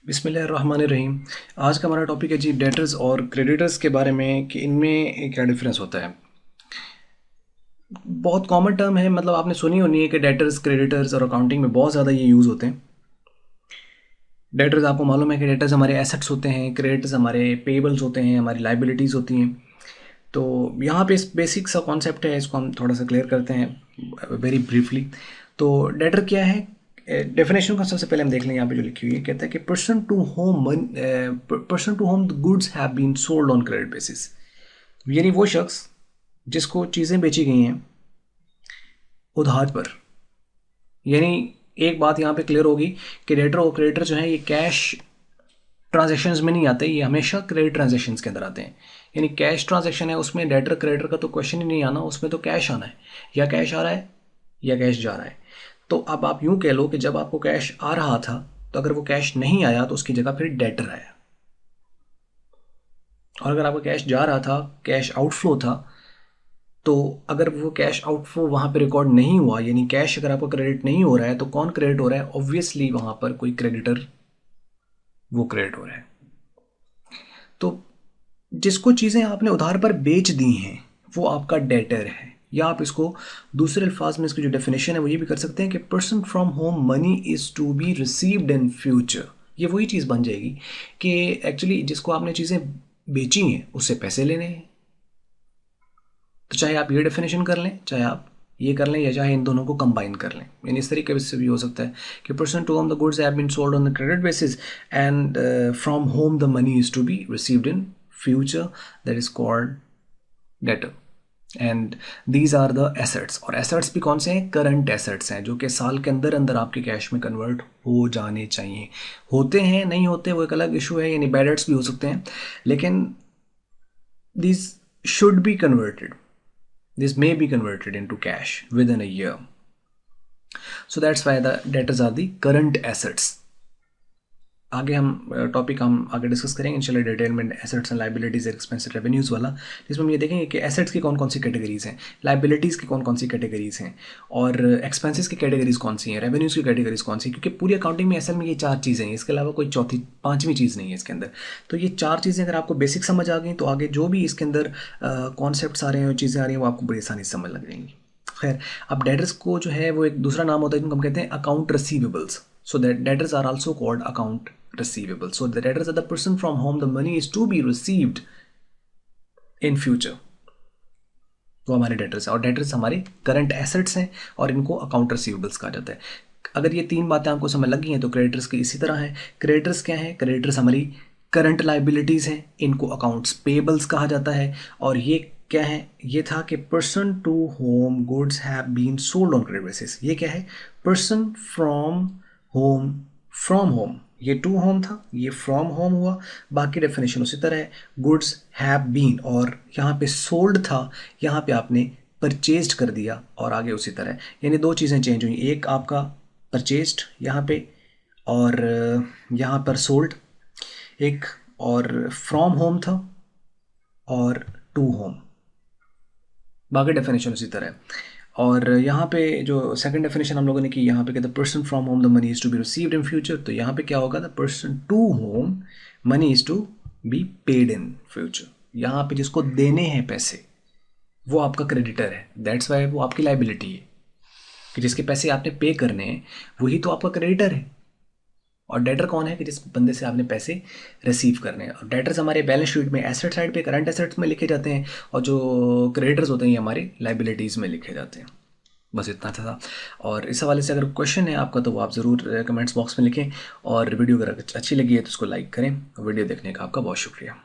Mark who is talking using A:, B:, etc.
A: बिस्मिल्लाहिर्रहमानिर्रहीम। आज का हमारा टॉपिक है जी डेटर्स और क्रेडिटर्स के बारे में कि इनमें क्या डिफरेंस होता है। बहुत कॉमन टर्म है, मतलब आपने सुनी होनी है कि डेटर्स, क्रेडिटर्स और अकाउंटिंग में बहुत ज़्यादा ये यूज़ होते हैं। डेटर्स आपको मालूम है कि डेटर्स हमारे एसेट्स होते हैं, क्रेडिटर्स हमारे पेबल्स होते हैं, हमारी लाइबिलिटीज़ होती हैं। तो यहाँ पे इस बेसिक सा कॉन्सेप्ट है, इसको हम थोड़ा सा क्लियर करते हैं वेरी ब्रीफली। तो डेटर क्या है, डेफिनेशन का सबसे पहले हम देख लें। यहाँ पे जो लिखी हुई है कहता है कि person to whom the goods have been sold on credit basis, यानी वो शख्स जिसको चीज़ें बेची गई हैं उधार पर। यानी एक बात यहाँ पे क्लियर होगी कि डेटर और क्रेडिटर जो है ये कैश ट्रांजैक्शंस में नहीं आते, ये हमेशा क्रेडिट ट्रांजैक्शंस के अंदर आते हैं। यानी कैश ट्रांजैक्शन है उसमें डेटर क्रेडिटर का तो क्वेश्चन ही नहीं आना, उसमें तो कैश आना है, या कैश आ रहा है या कैश जा रहा है। तो अब आप यूं कह लो कि जब आपको कैश आ रहा था तो अगर वो कैश नहीं आया तो उसकी जगह फिर डेटर आया, और अगर आपका कैश जा रहा था, कैश आउटफ्लो था, तो अगर वो कैश आउटफ्लो वहाँ पे रिकॉर्ड नहीं हुआ, यानी कैश अगर आपका क्रेडिट नहीं हो रहा है तो कौन क्रेडिट हो रहा है? ऑब्वियसली वहाँ पर कोई क्रेडिटर वो क्रेडिट हो रहा है। तो जिसको चीज़ें आपने उधार पर बेच दी हैं वो आपका डेटर है। या आप इसको दूसरे अल्फाज में इसकी जो डेफिनेशन है वो ये भी कर सकते हैं कि person from whom money is to be received in future. ये वही चीज़ बन जाएगी कि एक्चुअली जिसको आपने चीज़ें बेची हैं उससे पैसे लेने हैं। तो चाहे आप ये डेफिनेशन कर लें, चाहे आप ये कर लें, या चाहे इन दोनों को कंबाइन कर लें। यानी इस तरीके से भी हो सकता है कि person to whom the goods have been sold on the credit basis and from home the money is to be received in future, that is called debtor. And these are the assets. और assets भी कौन से हैं? Current assets हैं, जो कि साल के अंदर अंदर आपके कैश में कन्वर्ट हो जाने चाहिए। होते हैं नहीं होते वो एक अलग इशू है, यानी बैड डेट्स भी हो सकते हैं, लेकिन these should be converted, this may be converted into cash within a year. So that's why the debtors are the current assets. आगे हम टॉपिक हम आगे डिस्कस करेंगे इंशाल्लाह डिटेल में, assets and liabilities expense revenues वाला, जिसमें हम ये देखेंगे कि एसेट्स की कौन कौन सी कैटेगरीज़ हैं, लाइबिलिटीज़ की कौन कौन सी कैटेगरीज़ हैं, और एक्सपेंसेस की कैटेगरीज़ कौन सी हैं, रेवेन्यूज़ की कैटेगरीज़ कौन सी, क्योंकि पूरी अकाउंटिंग में असल में ये चार चीज़ें हैं, इसके अलावा कोई चौथी पाँचवीं चीज़ नहीं है इसके अंदर। तो ये चार चीज़ें अगर आपको बेसिक समझ आ गई तो आगे जो भी इसके अंदर कॉन्सेप्ट्स आ रहे हैं, चीज़ें आ रही हैं, वो आपको बड़ी आसानी से समझ लग जाएंगी। खैर, अब डेटर्स को जो है वो एक दूसरा नाम होता है जिनको हम कहते हैं account receivables. So that debtors are also called account receivable. So the debtors are the person from whom the money is to be received in future. वो हमारे डेटर्स हैं, और डेटर्स हमारे करंट एसेट्स हैं, और इनको अकाउंट रिसीवेबल्स कहा जाता है। अगर ये तीन बातें आपको समझ लगी हैं तो क्रेडिटर्स की इसी तरह है। क्रेडिटर्स क्या है? क्रेडिटर्स हमारी करंट लाइबिलिटीज़ हैं, इनको अकाउंट्स पेबल्स कहा जाता है। और ये क्या है? ये था कि person to whom goods have been sold on credit basis. ये क्या है? Person from whom, from whom, ये टू होम था, ये फ्रॉम होम हुआ, बाकी डेफिनेशन उसी तरह है। गुड्स हैव बीन, और यहाँ पे सोल्ड था, यहाँ पे आपने परचेज्ड कर दिया, और आगे उसी तरह। यानी दो चीज़ें चेंज हुई, एक आपका परचेज्ड यहाँ पे, और यहाँ पर सोल्ड एक, और फ्रॉम होम था और टू होम, बाकी डेफिनेशन उसी तरह है। और यहाँ पे जो सेकंड डेफिनेशन हम लोगों ने की, यहाँ पे कहते हैं person from home the money is to be received in future. तो यहाँ पे क्या होगा? The person to home money is to be paid in future. यहाँ पे जिसको देने हैं पैसे वो आपका क्रेडिटर है, दैट्स वाई वो आपकी लाइबिलिटी है, कि जिसके पैसे आपने पे करने हैं वही तो आपका क्रेडिटर है। और डेटर कौन है? कि जिस बंदे से आपने पैसे रिसीव करने हैं। और डेटर्स हमारे बैलेंस शीट में एसेट साइड पे करंट एसेट्स में लिखे जाते हैं, और जो क्रेडिटर्स होते हैं ये हमारे लाइबिलिटीज़ में लिखे जाते हैं। बस इतना था। और इस हवाले से अगर क्वेश्चन है आपका तो वो आप ज़रूर कमेंट्स बॉक्स में लिखें, और वीडियो अगर अच्छी लगी है तो उसको लाइक करें। वीडियो देखने का आपका बहुत शुक्रिया।